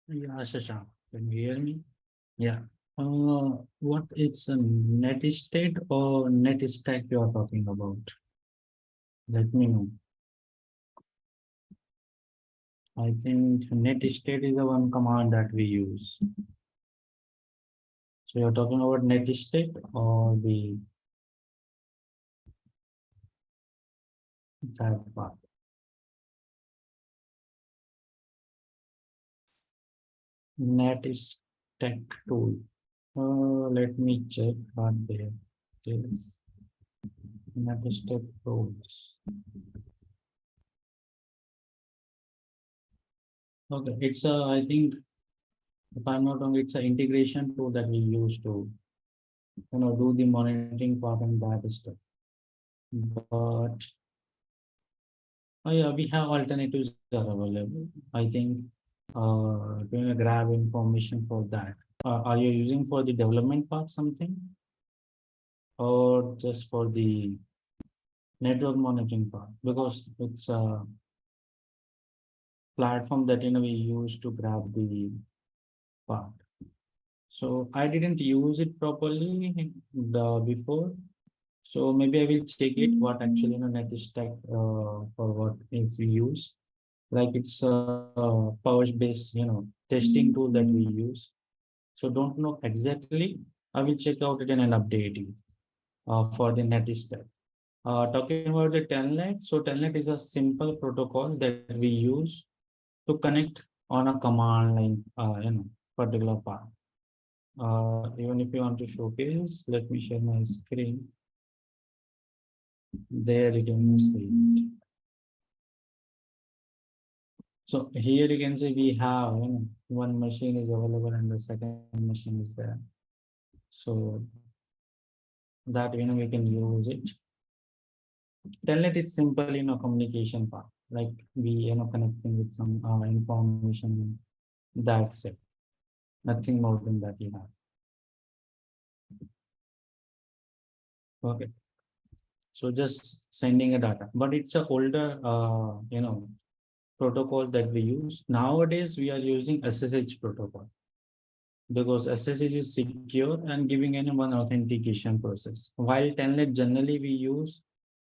Yeah, Shashank, can you hear me? Yeah. What is a net state or net stack you are talking about? Let me know. I think net state is the one command that we use. So you're talking about net state or the that part. Net stack tool. Let me check what there is. Net stack tools. Okay, it's a, I think, if I'm not wrong, it's an integration tool that we use to, do the monitoring part and that stuff. But yeah, we have alternatives that are available. I think doing a grab information for that. Are you using for the development part something or just for the network monitoring part? Because it's a platform that we use to grab the part. So I didn't use it properly the before. So maybe I will check it what actually net stack for what is used. Like it's a power based testing tool that we use. So don't know exactly. I will check out it and I'll update you for the net stack. Talking about the telnet. So telnet is a simple protocol that we use to connect on a command line, particular part. Even if you want to showcase, let me share my screen. There you can see it. So here you can see we have one machine is available and the second machine is there. So that we can use it. Telnet is simple communication part. Like we connecting with some information. That's it. Nothing more than that you have. Okay. So just sending a data, but it's a older protocol that we use. Nowadays we are using SSH protocol because SSH is secure and giving anyone authentication process. While Telnet generally we use,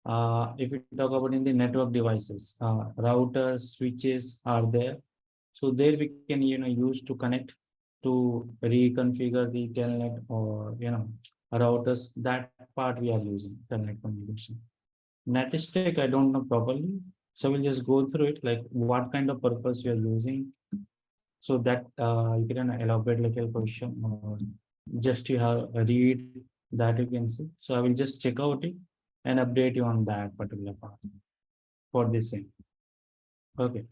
if we talk about in the network devices, routers, switches are there. So there we can use to connect to reconfigure the telnet or routers. That part we are using telnet communication. Netstack I don't know properly, so we'll just go through it like what kind of purpose we are using, so that you can elaborate like a question or just you have a read that you can see. So I will just check out it and update you on that particular part for this thing. Okay.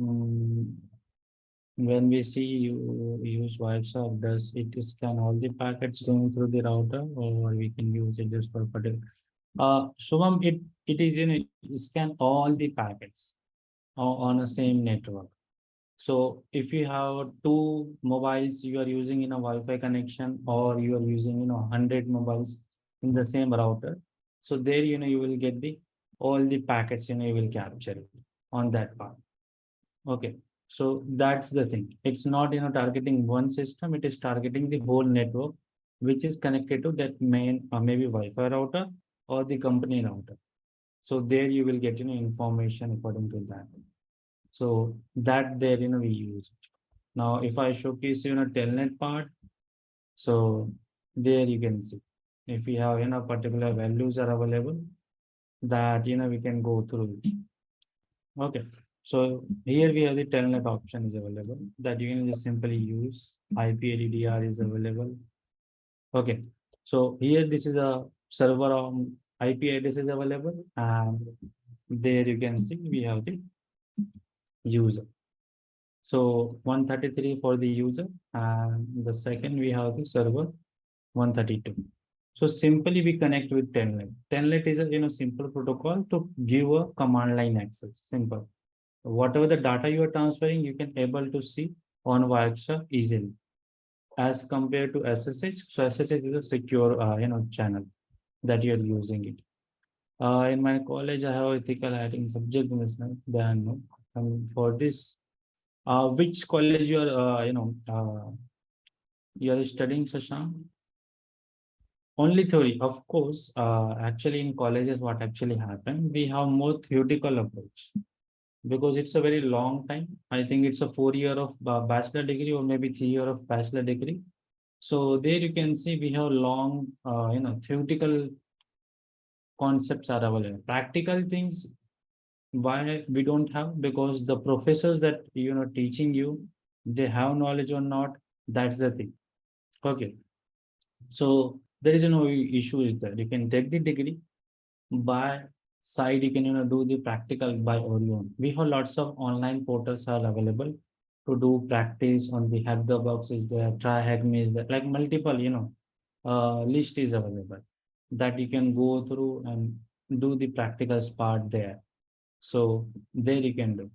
Mm, when we see you use WhatsApp, does it scan all the packets going through the router, or we can use it just for particular? Shubham, it is scan all the packets on a same network. So if you have two mobiles you are using in a Wi-Fi connection, or you are using 100 mobiles in the same router, so there you will get the all the packets you will capture it on that part. Okay. So that's the thing. It's not targeting one system, it is targeting the whole network which is connected to that main maybe Wi-Fi router or the company router. So there you will get information according to that. So that there we use it. Now if I showcase telnet part, so there you can see if we have particular values are available, that we can go through it. Okay. So here we have the telnet option is available that you can just simply use. IP-LEDR is available. Okay. So here this is a server on IP address is available, and there you can see we have the user. So 133 for the user, and the second we have the server 132. So simply we connect with telnet. Telnet is a simple protocol to give a command line access. Simple. Whatever the data you are transferring, you can able to see on WhatsApp easily. as compared to SSH. So SSH is a secure, channel that you're using it. In my college, I have ethical hacking subject in this. Then, for this, which college you're studying, Shashank? Only theory, of course. Actually, in colleges, what actually happened, we have more theoretical approach because it's a very long time. I think it's a 4 year of bachelor degree or maybe 3 year of bachelor degree. So there you can see we have long, theoretical concepts are available. Practical things, why we don't have? Because the professors that teaching you, they have knowledge or not. That's the thing. Okay. So there is no issue is there. You can take the degree by side. You can do the practical by your own. We have lots of online portals are available to do practice on the hack the box is there, try hack me is there, like multiple list is available that you can go through and do the practical part there. So there you can do.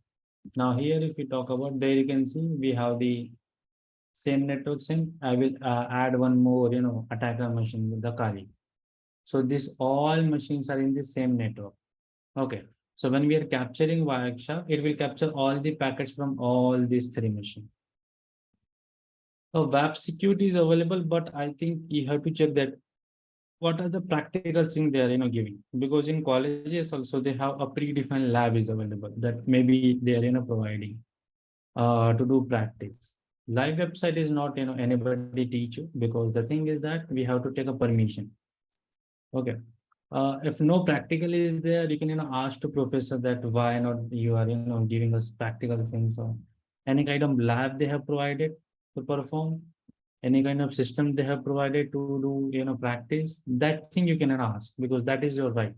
Now here if we talk about, there you can see we have the same network same. I will add one more attacker machine with the Kali. So this all machines are in the same network. Okay. So when we are capturing Wireshark, it will capture all the packets from all these three machines. So web security is available, but I think you have to check that what are the practical things they are giving, because in colleges also they have a predefined lab is available that maybe they are providing to do practice. Live website is not anybody teach you, because the thing is that we have to take a permission. Okay. If no practical is there, you can ask to professor that why not you are giving us practical things, or any kind of lab they have provided to perform, any kind of system they have provided to do practice. That thing you can ask, because that is your right.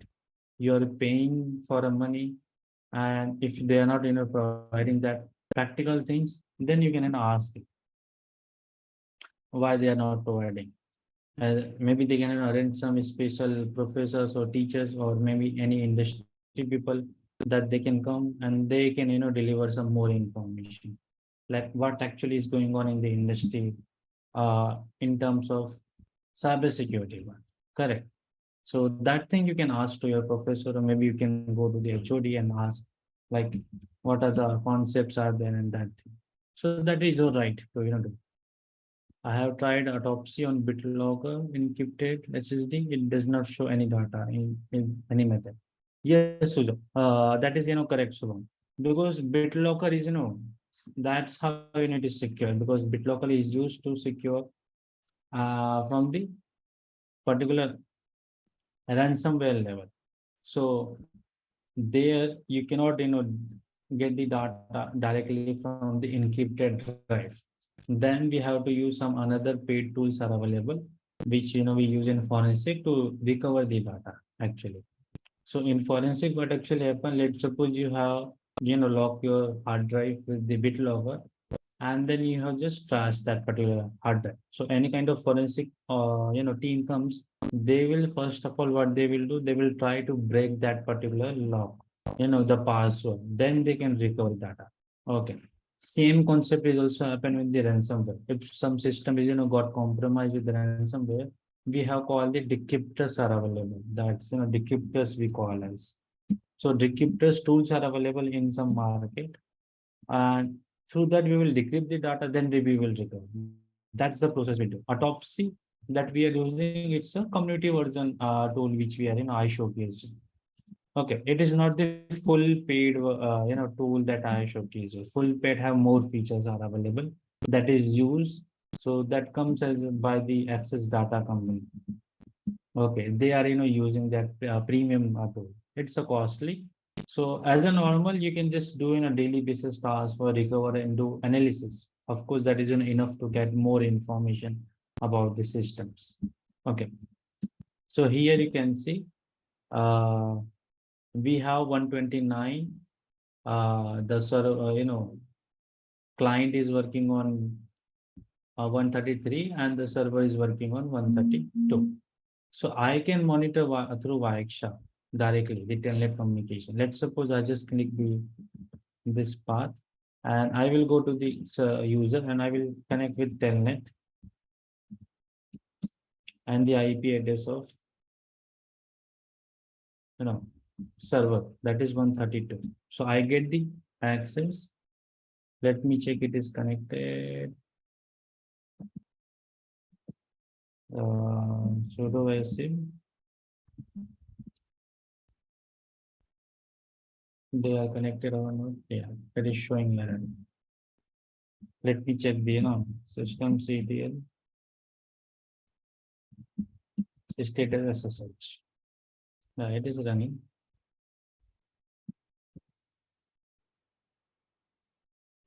You are paying for a money, and if they are not providing that practical things, then you can ask why they are not providing. Maybe they can arrange some special professors or teachers or maybe any industry people that they can come and they can deliver some more information, like what actually is going on in the industry in terms of cyber security one. Correct. So that thing you can ask to your professor, or maybe you can go to the HOD and ask like what are the concepts are there and that thing. So that is your right to do. I have tried autopsy on BitLocker encrypted SSD. It does not show any data in any method. Yes, Sujam. That is correct, Subham. Because BitLocker is that's how it is secure, because BitLocker is used to secure from the particular ransomware level. So there you cannot get the data directly from the encrypted drive. Then we have to use some another paid tools are available, which we use in forensic to recover the data actually. So in forensic, what actually happen, let's suppose you have lock your hard drive with the BitLocker, and then you have just trash that particular hard drive. So any kind of forensic team comes, they will first of all what they will do, they will try to break that particular lock, the password, then they can recover data. Okay. Same concept is also happen with the ransomware. If some system is got compromised with the ransomware, we have called the decryptors are available. That's decryptors we call as. So decryptors tools are available in some market, and through that we will decrypt the data, then we will recover. That's the process we do. Autopsy that we are using, it's a community version tool which we are I showcase. Okay, it is not the full paid tool that I showcase. Full paid have more features are available that is used. So that comes as by the access data company. Okay, they are using that premium tool. It's a costly. So as a normal, you can just do in a daily basis task for recover and do analysis. Of course, that is enough to get more information about the systems. Okay, so here you can see uh, we have 129. The server, client is working on 133 and the server is working on 132. So I can monitor through Wireshark directly the telnet communication. Let's suppose I just click this path and I will go to the user and I will connect with telnet. and the IP address of, you know, server, that is 132. So I get the access. Let me check it is connected. Sudo sim, they are connected or not? Yeah, that is showing error. Let me check the, system CTL status SSH. It is running.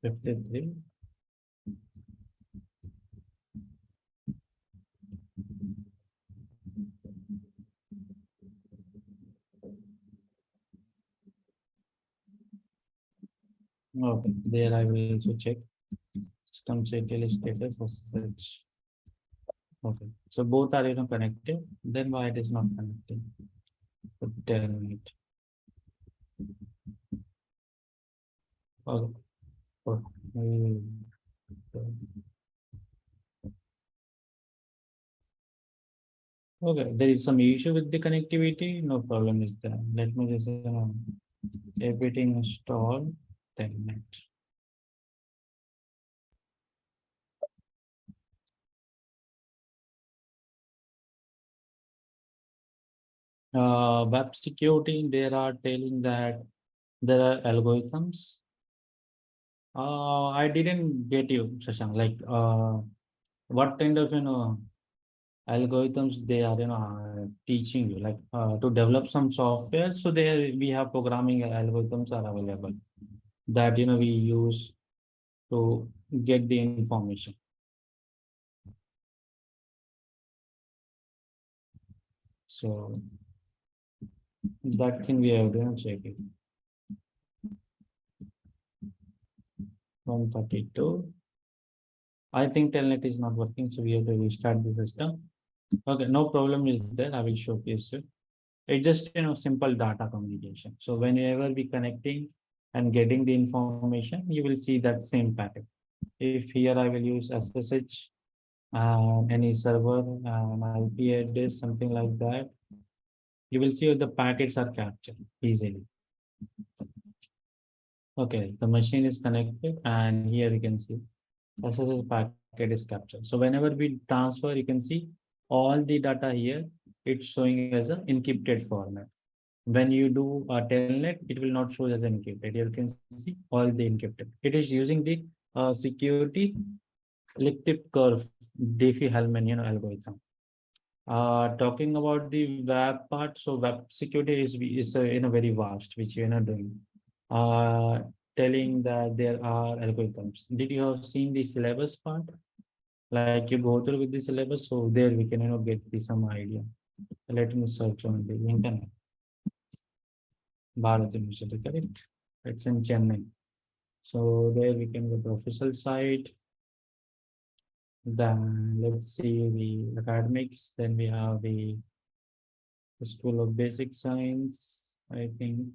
$53. Okay, there I will also check system CTL status SSH. Okay, so both are, connected. Then why it is not connecting? Tell me. Okay. Okay. Okay, there is some issue with the connectivity. No problem is there. Let me just, everything install telnet. Web security, they are telling that there are algorithms. I didn't get you, Shashank. Like, what kind of, algorithms they are, teaching you, like, to develop some software. So there we have programming algorithms are available that, we use to get the information. So that thing we have to check it. 132. I think telnet is not working, so we have to restart the system. Okay, no problem is there. I will showcase it. It's just, simple data communication. So whenever we connecting and getting the information, you will see that same pattern. If here I will use SSH, any server, IP address, something like that, you will see the packets are captured easily. Okay, the machine is connected, and here you can see SSH packet is captured. So whenever we transfer, you can see all the data here. It's showing as an encrypted format. When you do a telnet, it will not show as encrypted. You can see all the encrypted. It is using the security elliptic curve Diffie-Hellman, algorithm. Talking about the web part, so web security is very vast, which you're not doing. Uh, Telling that there are algorithms. Did you have seen the syllabus part? Like you go through with the syllabus, so there we can get some idea. Let me search on the internet. Bharat University, correct? It's in Chennai. So there we can go to official site. Then let's see the academics. Then we have the School of Basic Science, I think,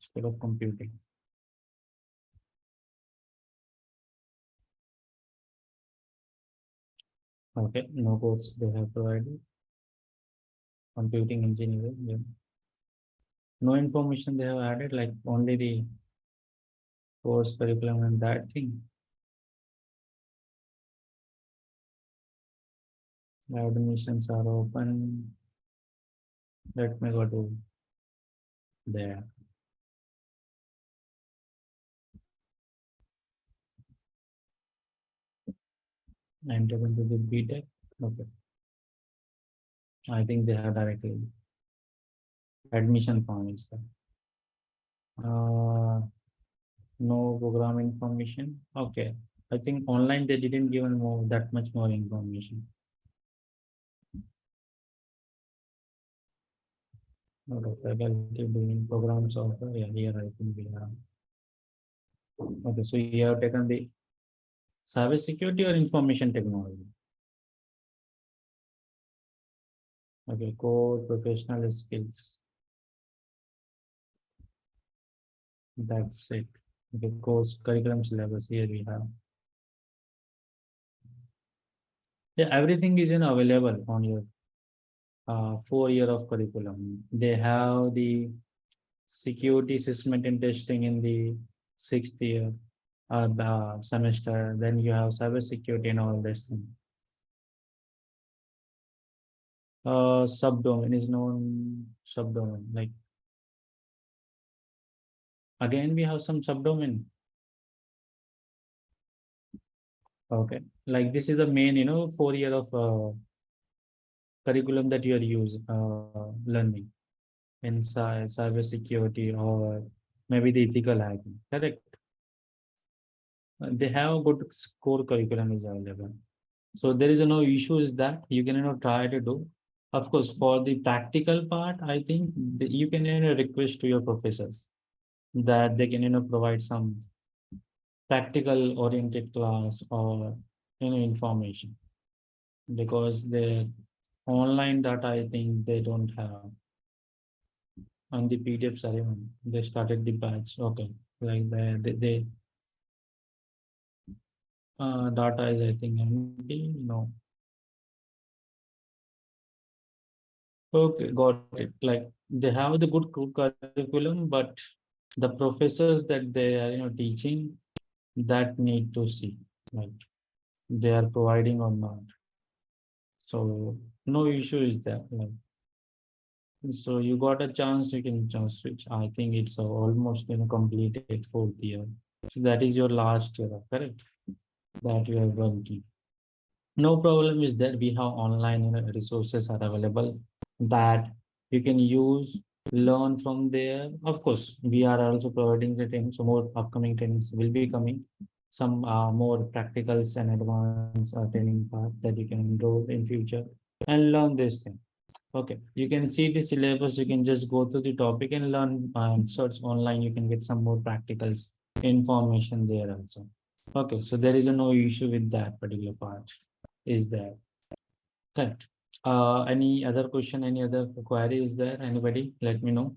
School of Computing. Okay, no course they have provided. Computing engineering, yeah. No information they have added, like only the course curriculum and that thing. Admissions are open. Let me go to there. Enter into the BTech. Okay. I think they have directly admission form is there. No program information. Okay. I think online they didn't give more that much more information. Not of faculty doing programs of, yeah, here I think we have. Okay, so you have taken the cyber security or information technology. Okay, core professional skills. That's it. Okay, course curriculum syllabus here we have. Yeah, everything is available on your 4 year of curriculum. They have the security system and testing in the 6th year the semester. Then you have cyber security and all this thing. Subdomain is known subdomain. Like again, we have some subdomain. Okay, like this is the main 4 year of curriculum that you are learning in cyber security or maybe the ethical hacking. Correct. They have good core curriculum is available. So there is no issue is that you can try to do. Of course, for the practical part, I think you can request to your professors that they can provide some practical oriented class or information, because the online data I think they don't have, and the PDFs are even they started the batch. Okay, like they data is I think empty. No. Okay, got it. Like they have the good curriculum, but the professors that they are teaching, that need to see like they are providing or not. So no issue is there. Like, so you got a chance, you can just switch. I think it's almost completed 4th year. So that is your last year, correct? That you are working. No problem is that we have online resources are available that you can use, learn from there. Of course, we are also providing the things, so more upcoming trainings will be coming. Some more practicals and advanced training path that you can enroll in future and learn this thing. Okay, you can see the syllabus, you can just go to the topic and learn, search online, you can get some more practicals information there also. Okay, so there is no issue with that particular part is there. Correct. Any other question, any other query is there? Anybody? Let me know.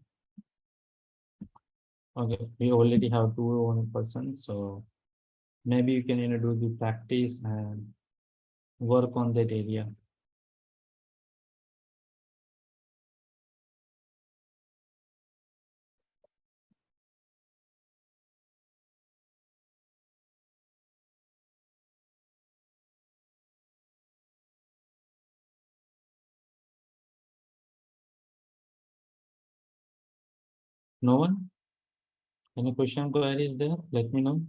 Okay, we already have 2 persons, so maybe you can do the practice and work on that area. No one? Any question, query is there? Let me know.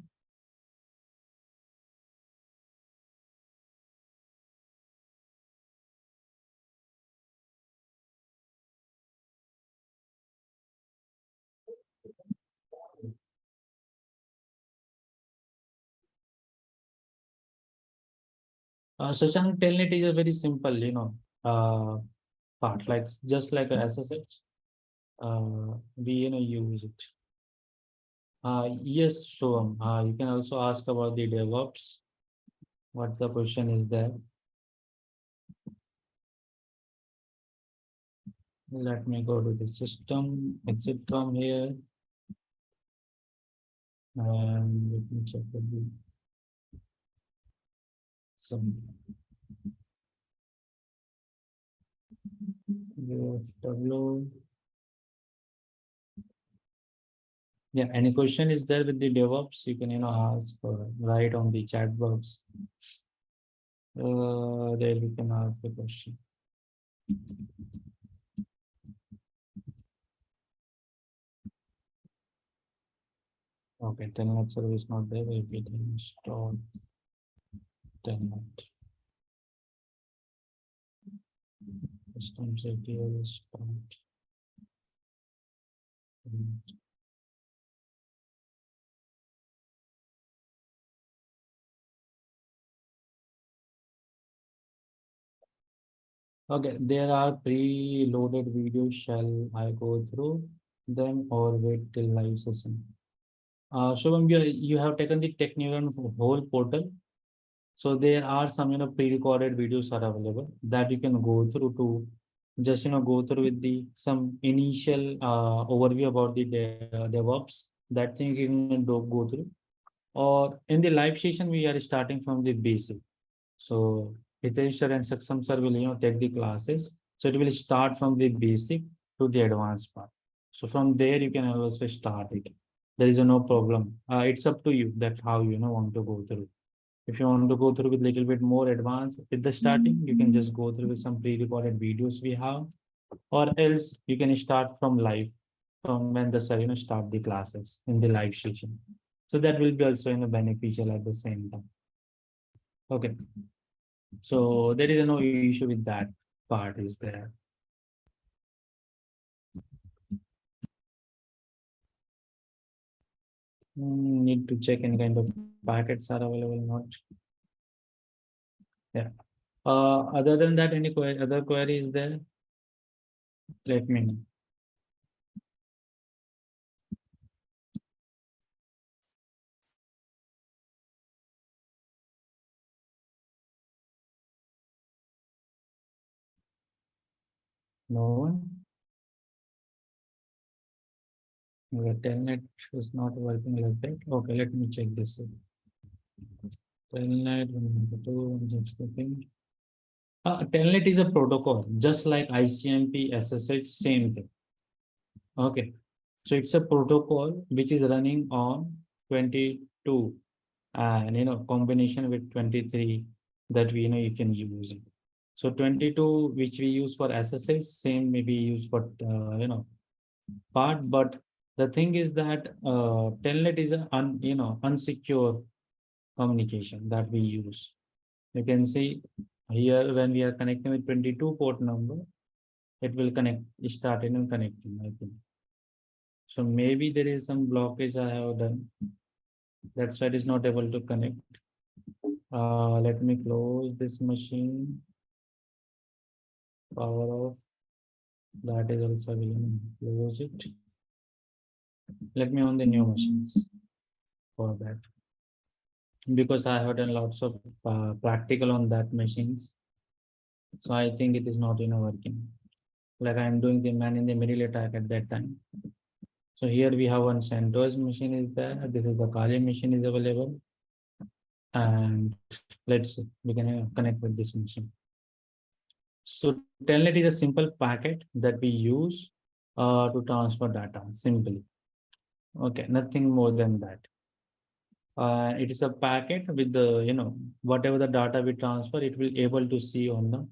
Shashank, telnet is a very simple, part, like just like a SSH. We use it. Yes, so you can also ask about the DevOps. What the question is there? Let me go to the system, exit from here, and let me check the some UFW. Yeah, any question is there with the DevOps? You can ask or write on the chat box. There you can ask the question. Okay, telnet service not there. We can install telnet. System safety is start. Okay, there are pre-loaded videos. Shall I go through them or wait till live session? Shubham, you have taken the Techneuron whole portal. So there are some pre-recorded videos are available that you can go through to just go through with the some initial overview about the DevOps. That thing you can go through. Or in the live session, we are starting from the basic. So Hitesh sir and Saksam sir will take the classes. So it will start from the basic to the advanced part. So from there you can also start it. There is no problem. It's up to you that how want to go through. If you want to go through with little bit more advanced at the starting, you can just go through with some pre-recorded videos we have, or else you can start from live, from when the sir start the classes in the live session. So that will be also beneficial at the same time. Okay, so there is no issue with that part is there. Need to check any kind of packets are available or not. Yeah. Other than that, any other queries there? Let me know. No one. The telnet is not working like that. Okay, let me check this. Telnet, just the thing. Telnet is a protocol, just like ICMP, SSH, same thing. Okay, so it's a protocol which is running on 22 and combination with 23 that we you can use it. So 22 which we use for SSH, same maybe used for part, but the thing is that telnet is a unsecure communication that we use. You can see here when we are connecting with 22 port number, it will start connecting, I think. So maybe there is some blockage I have done. That's why it is not able to connect. Let me close this machine. Power off. That is also will close it. Let me on the new machines for that, because I have done lots of practical on that machines. So I think it is not working. Like I am doing the man in the middle attack at that time. So here we have one CentOS machine is there. This is the Kali machine is available. And let's see, we can connect with this machine. So telnet is a simple packet that we use to transfer data simply. Okay, nothing more than that. It is a packet with the whatever the data we transfer, it will able to see on the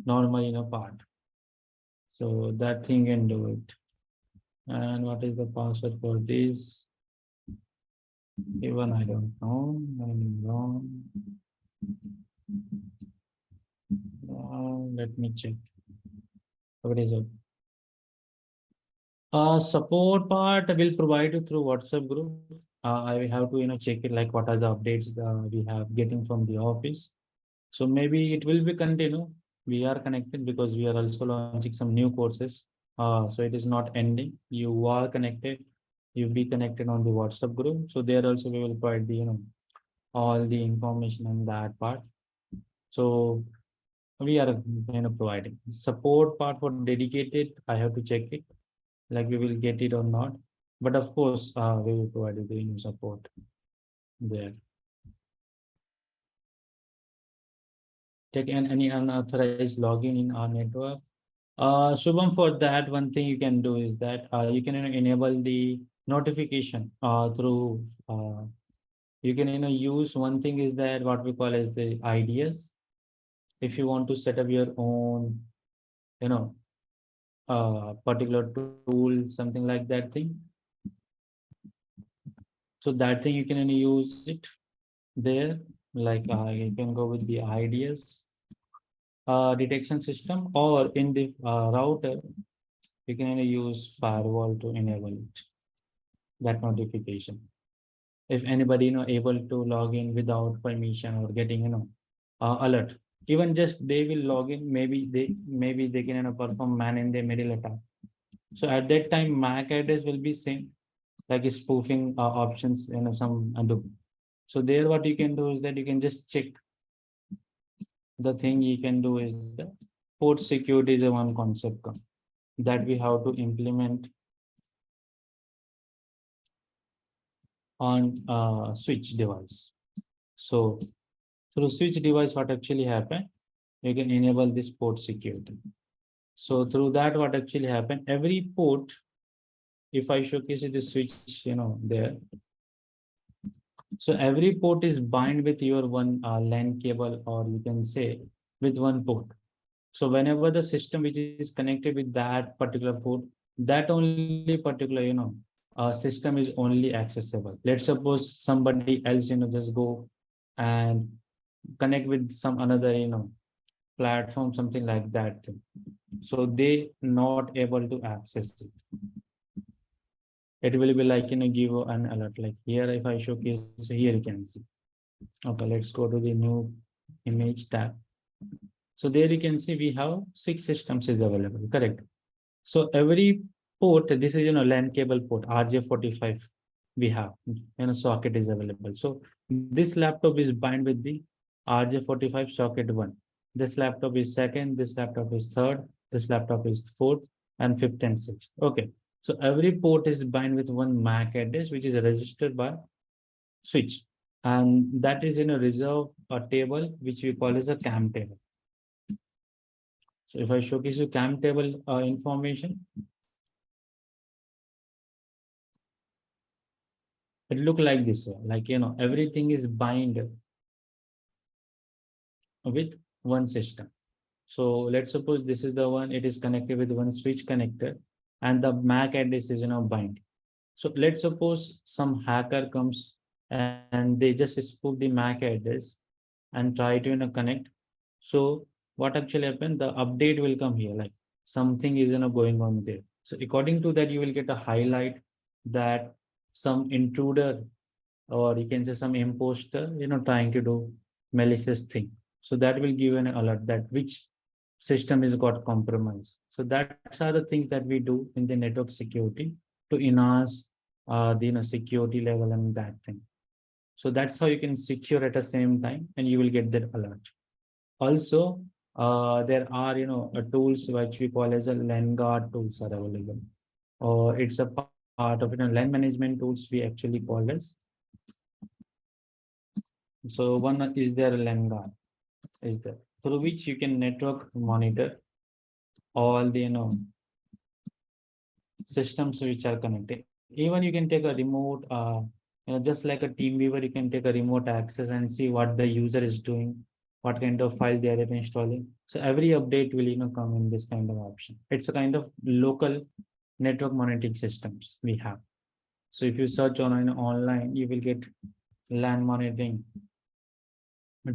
normal part. So that thing can do it. And what is the password for this? Even I don't know. I'm wrong. Let me check. What is it? Support part will provide you through WhatsApp group. I will have to check it, like what are the updates we have getting from the office. So maybe it will be continue. We are connected because we are also launching some new courses. So it is not ending. You are connected. You be connected on the WhatsApp group. So there also we will provide the all the information on that part. So we are providing support part for dedicated. I have to check it, like we will get it or not. But of course, we will provide you the support there. Take any unauthorized login in our network. Shubham, for that, one thing you can do is that you can enable the notification through. You can use one thing is that what we call as the IDs. If you want to set up your own, particular tool, something like that thing. So that thing you can use it there. Like you can go with the IDs detection system, or in the router you can use firewall to enable it, that notification. If anybody able to log in without permission or getting alert, even just they will log in, maybe they can perform man in the middle attack. So at that time MAC address will be same, like spoofing options, some undo. So there what you can do is that you can just check. The thing you can do is the port security is a one concept that we have to implement on switch device. So through switch device, what actually happened? you can enable this port security. So through that, what actually happened, every port, if I showcase you the switch, there. So every port is bind with your one LAN cable, or you can say with one port. So whenever the system which is connected with that particular port, that only particular, system is only accessible. Let's suppose somebody else, just go and connect with some another, platform, something like that thing. So they not able to access it. It will be like, give an alert. Like here, if I showcase, here you can see. Okay, let's go to the new image tab. So there you can see we have 6 systems is available, correct? So every port, this is, LAN cable port, RJ45 we have, socket is available. So this laptop is bind with the RJ45 socket 1. This laptop is second, this laptop is third, this laptop is fourth, and fifth and sixth. Okay. So every port is bind with one MAC address, which is registered by switch. And that is in a reserve a table, which we call as a CAM table. So if I showcase you CAM table information, it look like this, like, everything is bind with one system. So let's suppose this is the one, it is connected with one switch connector, and the MAC address is, bind. So let's suppose some hacker comes and they just spoof the MAC address and try to, connect. So what actually happened, the update will come here, like something is, going on there. So according to that, you will get a highlight that some intruder, or you can say some imposter, trying to do malicious thing. So that will give an alert that which system is got compromised. So that's are the things that we do in the network security to enhance the, security level and that thing. So that's how you can secure at the same time, and you will get that alert. Also, there are, tools which we call as a LAN guard tools are available, or it's a part of, LAN management tools we actually call as. So one is there, LAN guard is there, through which you can network monitor all the, systems which are connected. Even you can take a remote, just like a team viewer, you can take a remote access and see what the user is doing, what kind of file they are installing. So every update will, come in this kind of option. It's a kind of local network monitoring systems we have. So if you search on online, you will get LAN monitoring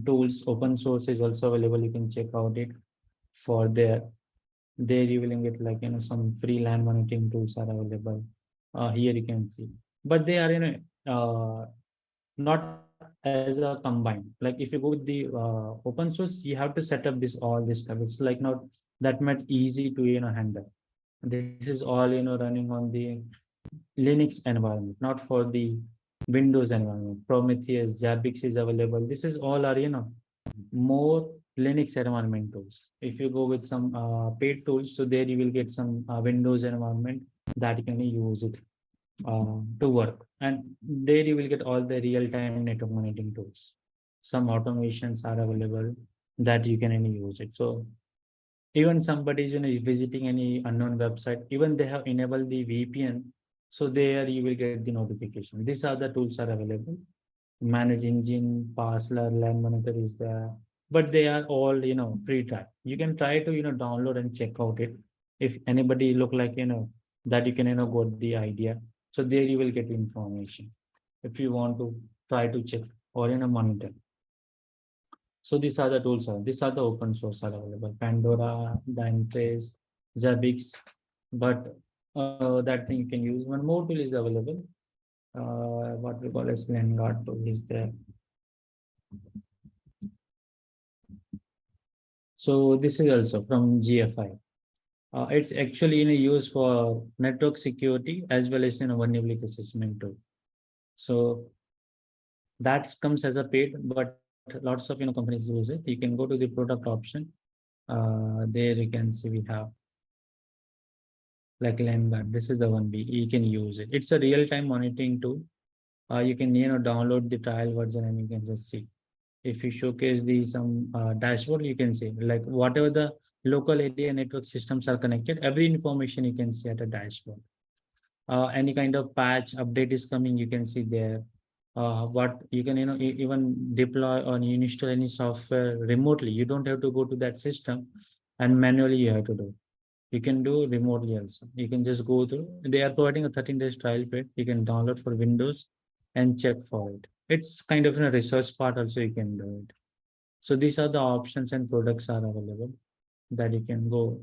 tools. Open source is also available. You can check out it for there you will get like, some free LAN monitoring tools are available. Here you can see, but they are, not as a combined. Like if you go with the open source, you have to set up this all this stuff. It's like not that much easy to, handle. This is all, running on the Linux environment, not for the Windows environment. Prometheus, Zabbix is available. This is all are, more Linux environment tools. If you go with some paid tools, so there you will get some Windows environment that you can use it to work. And there you will get all the real-time network monitoring tools. Some automations are available that you can use it. So even somebody is, is visiting any unknown website, even they have enabled the VPN. So there you will get the notification. These are the tools are available. Manage engine, Passler, LAN monitor is there, but they are all, free try. You can try to, download and check out it. If anybody look like, that you can, got the idea. So there you will get information if you want to try to check or, monitor. So these are the tools. These are the open source are available. Pandora, Dynatrace, Zabbix, but that thing you can use. One more tool is available. What we call as Vanguard tool is there. So this is also from GFI. It's actually, used for network security as well as, vulnerability assessment tool. So that comes as a paid, but lots of, companies use it. You can go to the product option. There you can see we have like LAN. This is the one you can use it. It's a real-time monitoring tool. You can, download the trial version and you can just see. If you showcase the some dashboard, you can see like whatever the local area network systems are connected, every information you can see at a dashboard. Any kind of patch update is coming, you can see there. What you can, even deploy or install any software remotely. You don't have to go to that system and manually you have to do. You can do remotely also. You can just go through. They are providing a 13 days trial period. You can download for Windows and check for it. It's kind of in a research part also you can do it. So these are the options and products are available that you can go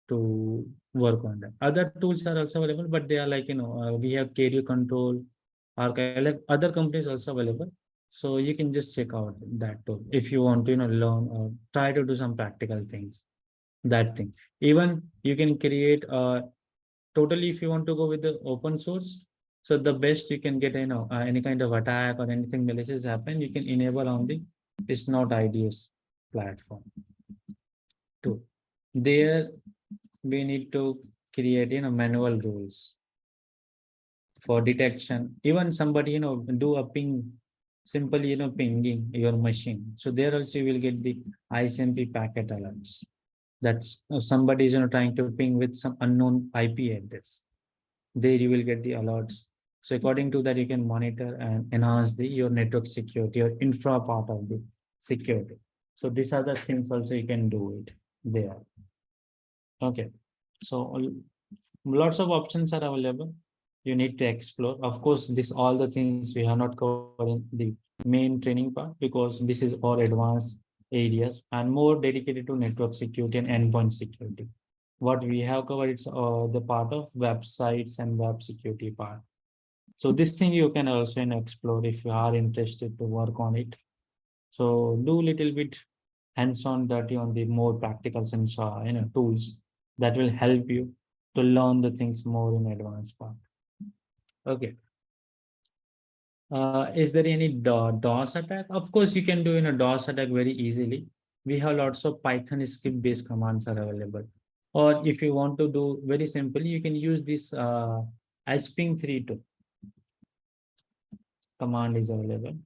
to work on that. Other tools are also available, but they are like, we have Career Control, Archive, like other companies also available. So you can just check out that tool if you want to, learn or try to do some practical things. That thing. Even you can create totally if you want to go with the open source. So the best you can get, any kind of attack or anything malicious happen, you can enable on the it's not IDS platform too. There we need to create, manual rules for detection. Even somebody, do a ping, simply, pinging your machine. So there also you will get the ICMP packet alerts. That's somebody is, trying to ping with some unknown IP address. There you will get the alerts. So according to that, you can monitor and enhance your network security or infra part of the security. So these are the things also you can do it there. Okay. So lots of options are available. You need to explore. Of course, this all the things we have not covered in the main training part because this is all advanced areas and more dedicated to network security and endpoint security. What we have covered is the part of websites and web security part. So this thing you can also explore if you are interested to work on it. So do little bit hands-on dirty on the more practical sense, tools that will help you to learn the things more in advanced part. Okay. Is there any DOS attack? Of course, you can do in a DOS attack very easily. We have lots of Python script-based commands are available. Or if you want to do very simply, you can use this hping32 command is available.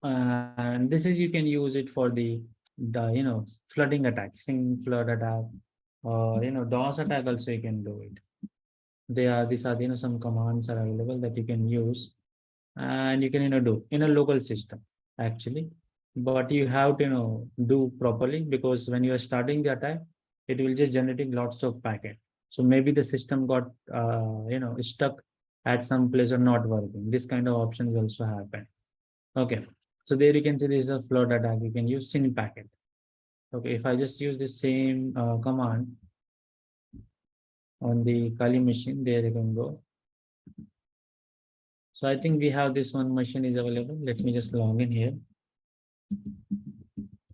And this is you can use it for the flooding attack, SYN flood attack, or DOS attack also you can do it. These are some commands are available that you can use and you can do in a local system actually, but you have to do properly because when you are starting the attack, it will just generating lots of packet. So maybe the system got stuck at some place or not working. This kind of options also happen. Okay, so there you can see this is a flood attack. You can use SYN packet. Okay, if I just use the same command on the Kali machine, there you can go. So I think we have this one machine is available. Let me just log in here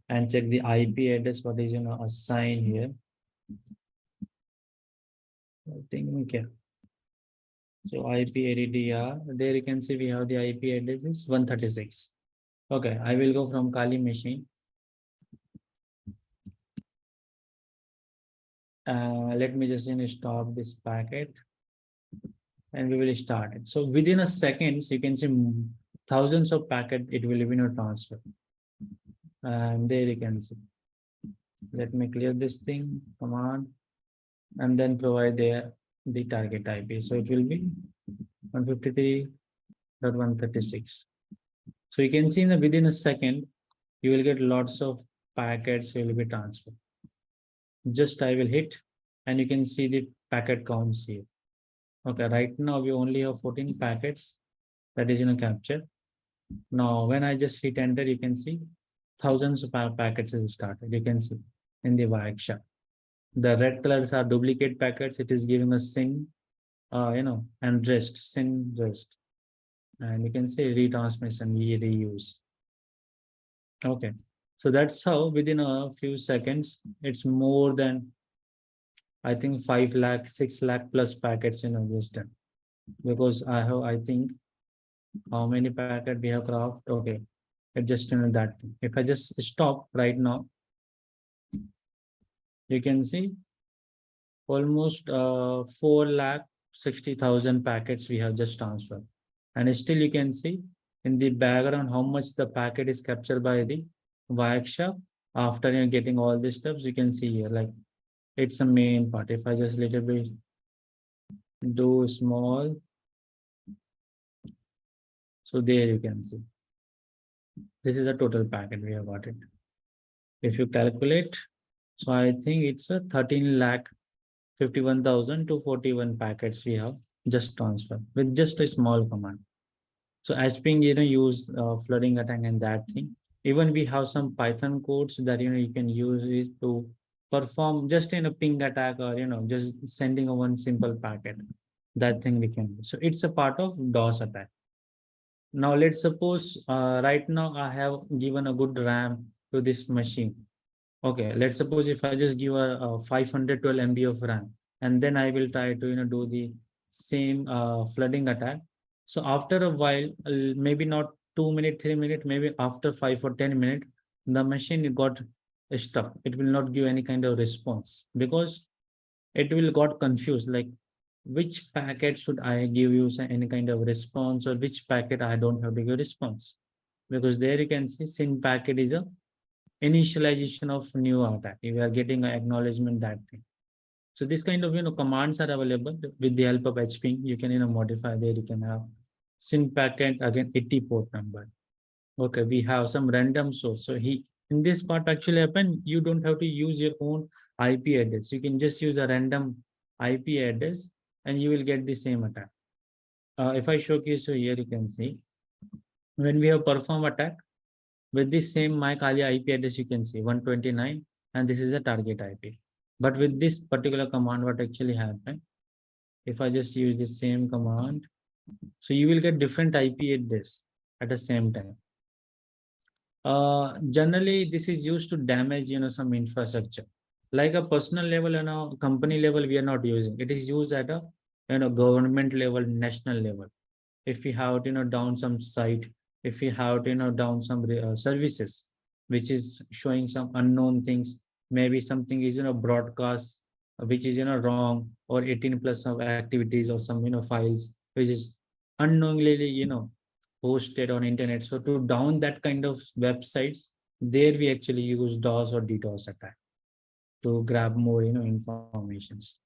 and check the IP address. What is assigned here? I think okay. So IP ADDR. There you can see we have the IP address is 136. Okay, I will go from Kali machine. Let me just stop this packet and we will start it. So within a seconds, you can see thousands of packet it will be transfer. And there you can see. Let me clear this thing command and then provide the target IP. So it will be 153.136. So you can see within a second, you will get lots of packets will be transferred. Just I will hit and you can see the packet counts here. Okay, right now we only have 14 packets that is capture. Now when I just hit enter, you can see thousands of packets is started. You can see in the workshop. The red colors are duplicate packets. It is giving us SYN, and rest, SYN rest. And you can say retransmission, reuse. Okay. So that's how within a few seconds, it's more than, I think 5 lakh, 6 lakh plus packets, just done. Because I think how many packet we have craft. Okay. It just, that thing. If I just stop right now, you can see almost 4 lakh 60,000 packets we have just transferred. And still you can see in the background how much the packet is captured by the workshop. After getting all these steps, you can see here like it's a main part. If I just little bit do small, so there you can see this is the total packet we have got it. If you calculate, so I think it's a 13 lakh 51,241 packets we have just transferred with just a small command. So as being use flooding attack and that thing. Even we have some Python codes that you can use it to perform just in a ping attack or just sending a one simple packet. That thing we can do. So it's a part of DOS attack. Now let's suppose right now I have given a good RAM to this machine. Okay, let's suppose if I just give a 512 MB of RAM, and then I will try to do the same flooding attack. So after a while, maybe not 2 minutes, 3 minutes, maybe after 5 or 10 minutes, the machine got stuck. It will not give any kind of response because it will got confused. Like which packet should I give you any kind of response, or which packet I don't have to give response, because there you can see SYN packet is a initialization of new attack. If you are getting an acknowledgement that thing. So this kind of commands are available with the help of HP. You can modify there. You can have SYN packet again 80 port number. Okay, we have some random source. So in this part actually happen. You don't have to use your own IP address. You can just use a random IP address and you will get the same attack. If I showcase you here, you can see when we have perform attack with this same my Kali IP address, you can see 129, and this is a target IP. But with this particular command, what actually happened? If I just use the same command, so you will get different IP address at the same time. Generally, this is used to damage some infrastructure. Like a personal level and a company level, we are not using. It is used at a government level, national level. If we have down some site, if we have down some services which is showing some unknown things, maybe something is broadcast which is wrong, or 18 plus of activities, or some files which is unknowingly posted on internet. So to down that kind of websites, there we actually use DOS or DDoS attack to grab more informations.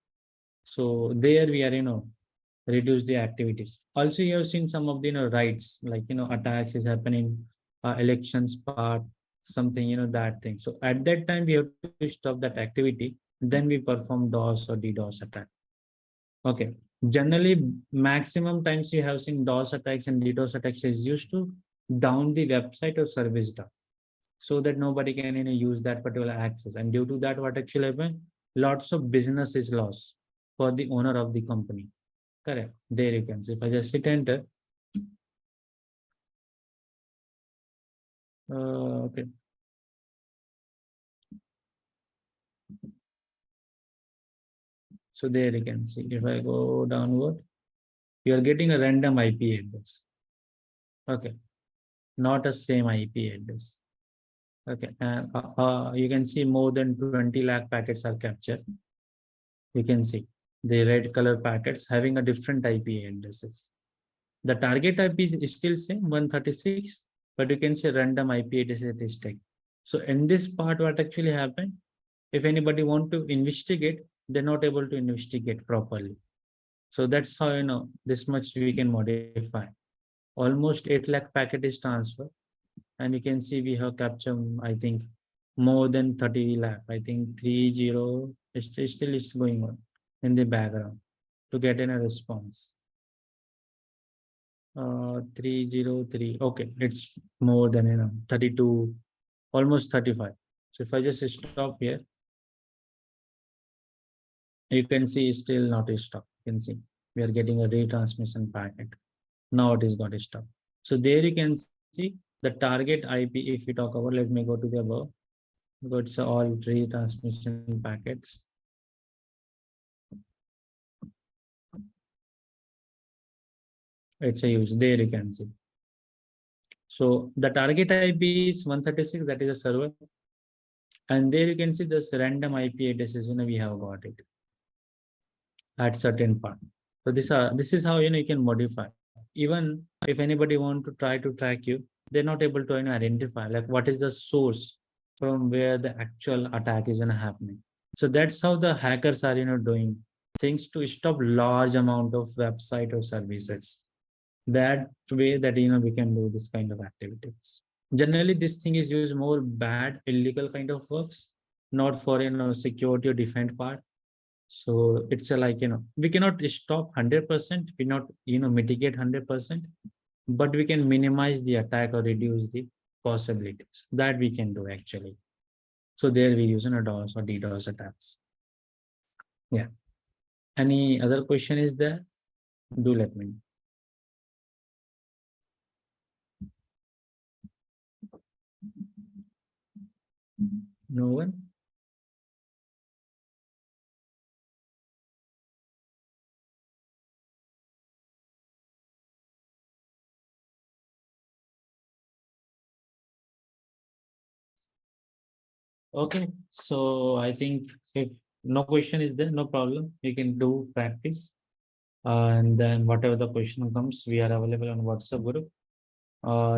So there we are reduce the activities. Also, you have seen some of the rights, like attacks is happening, elections part, something that thing. So at that time we have to stop that activity. Then we perform DOS or DDoS attack. Okay. Generally, maximum times you have seen DOS attacks and DDoS attacks is used to down the website or service down, so that nobody can use that particular access. And due to that, what actually happen? Lots of business is lost for the owner of the company. Correct. There you can see. If I just hit enter. Okay. So there you can see. If I go downward, you are getting a random IP address. Okay. Not a same IP address. Okay. And you can see more than 20 lakh packets are captured. You can see the red color packets having a different IP addresses. The target IP is still same 136, but you can say random IP address is taken. So in this part, what actually happened? If anybody want to investigate, they're not able to investigate properly. So that's how this much we can modify. Almost 8 lakh packet is transferred, and you can see we have captured, I think, more than 30 lakh. I think 30 still is going on in the background to get in a response. 303. Okay, it's more than 32, almost 35. So if I just stop here, you can see still not a stop. You can see we are getting a retransmission packet. Now it is got a stop. So there you can see the target IP. If we talk about, let me go to the above. It's all retransmission packets. It's a use. There you can see. So the target IP is 136. That is a server. And there you can see this random IP addresses. We have got it at certain part. So this is how you can modify. even if anybody want to try to track you, they're not able to identify like what is the source from where the actual attack is happening. So that's how the hackers are doing things to stop large amount of website or services. That way that we can do this kind of activities. Generally this thing is used more bad illegal kind of works, not for security or defend part. So it's a like we cannot stop 100%, we not mitigate 100%, but we can minimize the attack or reduce the possibilities that we can do actually. So there we use DOS or DDoS attacks. Yeah. Any other question is there? Do let me know. No one? Okay. So I think if no question is there, no problem. You can do practice. And then whatever the question comes, we are available on WhatsApp group.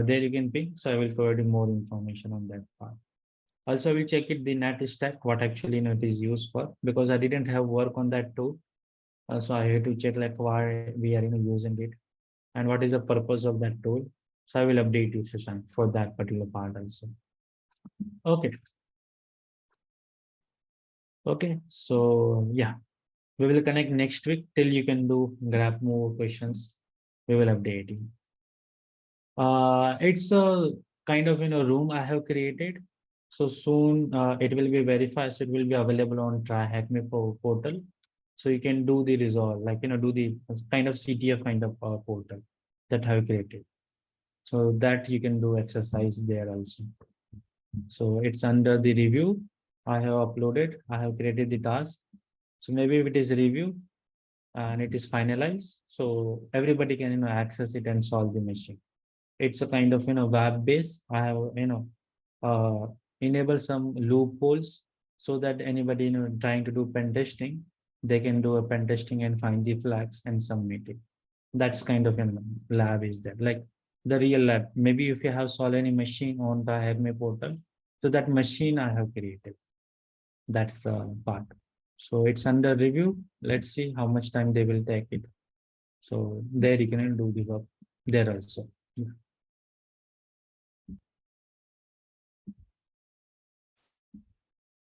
There you can ping. So I will provide you more information on that part. Also, I will check it the net stack, what actually it is used for, because I didn't have work on that too. So I had to check like why we are using it and what is the purpose of that tool. So I will update you, Shashank, for that particular part also. Okay. Okay. So yeah, we will connect next week till you can do grab more questions. We will update you. It's a kind of room I have created. So soon it will be verified. So it will be available on Try Hack Me portal. So you can do the resolve, like do the kind of CTF kind of portal that I have created. So that you can do exercise there also. So it's under the review. I have uploaded. I have created the task. So maybe if it is review and it is finalized, so everybody can access it and solve the machine. It's a kind of web base. I have uh, enable some loopholes so that anybody trying to do pen testing, they can do a pen testing and find the flags and submit it. That's kind of lab is there, like the real lab. Maybe if you have solved any machine on the Acme portal, so that machine I have created. That's the part. So it's under review. Let's see how much time they will take it. So there you can do the work there also. Yeah.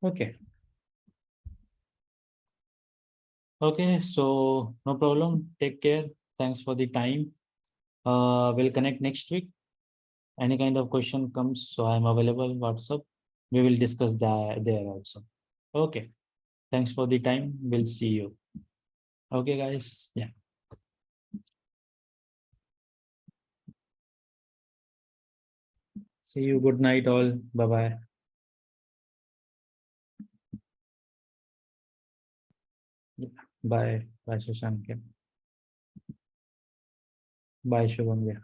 Okay. Okay. So no problem. Take care. Thanks for the time. We'll connect next week. Any kind of question comes, so I'm available WhatsApp. We will discuss that there also. Okay. Thanks for the time. We'll see you. Okay, guys. Yeah. See you. Good night, all. Bye bye. Bye. Bye, Shashank. Bye, Shubham. Yeah.